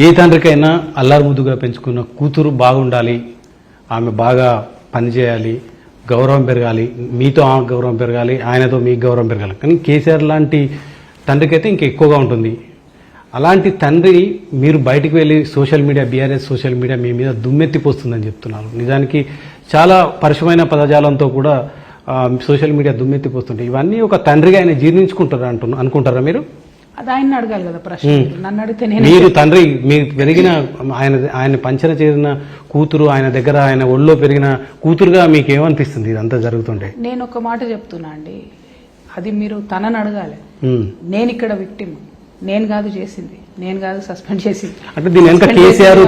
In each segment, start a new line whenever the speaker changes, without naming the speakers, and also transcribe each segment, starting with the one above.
ఏ తండ్రికైనా అల్లారు ముద్దుగా పెంచుకున్న కూతురు బాగుండాలి, ఆమె బాగా పనిచేయాలి, గౌరవం పెరగాలి, మీతో ఆమె గౌరవం పెరగాలి, ఆయనతో మీకు గౌరవం పెరగాలి. కానీ కేసీఆర్ లాంటి తండ్రికి అయితే ఇంకా ఎక్కువగా ఉంటుంది. అలాంటి తండ్రి మీరు బయటికి వెళ్ళి social media, BRS social media మీ మీద దుమ్మెత్తిపోస్తుందని చెప్తున్నారు. నిజానికి చాలా పరుషమైన పదజాలంతో కూడా సోషల్ మీడియా దుమ్మెత్తిపోతుంటాయి. ఇవన్నీ ఒక తండ్రిగా ఆయన జీర్ణించుకుంటారా అనుకుంటారా మీరు?
అది ఆయన అడగాలి కదా ప్రశ్న. నన్ను అడిగితే
మీరు తండ్రి, మీరు పెరిగిన ఆయన పంచన చేరిన కూతురు, ఆయన దగ్గర ఆయన ఒళ్ళో పెరిగిన కూతురుగా మీకు ఏమనిపిస్తుంది ఇదంతా జరుగుతుంటే?
నేను ఒక మాట చెప్తున్నా అండి, అది మీరు తనని అడగాలి. నేను ఇక్కడ విక్టిమ్, నేను కాదు చేసింది, నేను కాదు సస్పెండ్ చేసింది.
అంటే దీని వెనక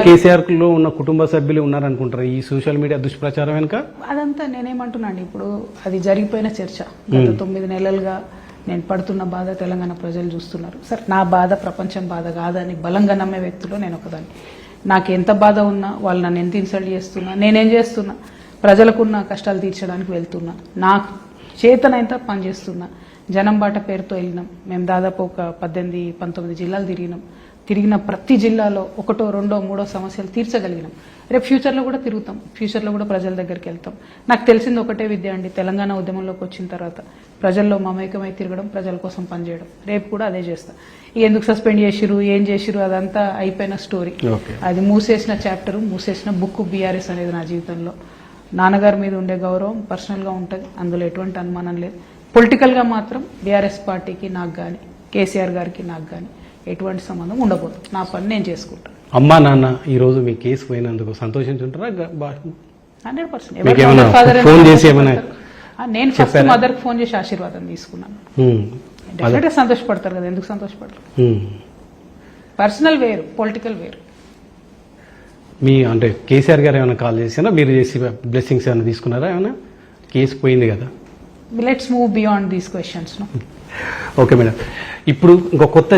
కేసీఆర్ లో ఉన్న కుటుంబ సభ్యులు ఉన్నారనుకుంటారు ఈ సోషల్ మీడియా దుష్ప్రచారం వెనుక?
అదంతా నేనేమంటున్నా అండి, ఇప్పుడు అది జరిగిపోయిన చర్చ. గత 9 నెలలుగా నేను పడుతున్న బాధ తెలంగాణ ప్రజలు చూస్తున్నారు. సరే, నా బాధ ప్రపంచం బాధ కాదని బలంగా నమ్మే వ్యక్తులు నేను ఒకదాన్ని. నాకు ఎంత బాధ ఉన్నా, వాళ్ళు నన్ను ఎంత ఇన్సల్ట్ చేస్తున్నా, నేనేం చేస్తున్నా, ప్రజలకున్న కష్టాలు తీర్చడానికి వెళ్తున్నా, నాకు చేతనైతే పని చేస్తున్నా. జనం బాట పేరుతో వెళ్ళినాం. మేము దాదాపు ఒక 18-19 జిల్లాలు తిరిగిన ప్రతి జిల్లాలో 1, 2, 3 సమస్యలు తీర్చగలిగినాం. రేపు ఫ్యూచర్లో కూడా తిరుగుతాం, ఫ్యూచర్లో కూడా ప్రజల దగ్గరికి వెళ్తాం. నాకు తెలిసింది ఒకటే విద్య అండి, తెలంగాణ ఉద్యమంలోకి వచ్చిన తర్వాత ప్రజల్లో మమేకమై తిరగడం, ప్రజల కోసం పనిచేయడం. రేపు కూడా అదే చేస్తా. ఎందుకు సస్పెండ్ చేసిరు, ఏం చేసిరు, అదంతా అయిపోయిన స్టోరీ. అది మూసేసిన చాప్టర్, మూసేసిన బుక్ బీఆర్ఎస్ అనేది. నా జీవితంలో నాన్నగారి మీద ఉండే గౌరవం పర్సనల్గా ఉంటుంది, అందులో ఎటువంటి అనుమానం లేదు. పొలిటికల్గా మాత్రం బీఆర్ఎస్ పార్టీకి నాకు కానీ, కేసీఆర్ గారికి నాకు కానీ ఎటువంటి సంబంధం ఉండబోదు. నా పని నేను చేసుకుంటాను.
అమ్మా నాన్న ఈ రోజు మీ కేసు పోయినందుకు సంతోషించుంటారా?
100%. నేను ఫస్ట్ మదర్కి ఫోన్ చేసి ఆశీర్వాదం తీసుకున్నాను. డెఫినెట్గా సంతోషపడతారు కదా, ఎందుకు సంతోషపడతారు? పర్సనల్ వేరు, పొలిటికల్ వేరు.
మీ అంటే కేసీఆర్ గారు ఏమైనా కాల్ చేసినా, మీరు చేసి బ్లెస్సింగ్స్ ఏమైనా తీసుకున్నారా? ఏమైనా కేసు పోయింది కదా.
Let's move beyond these questions.
Okay madam, ఇప్పుడు ఇంకో కొత్త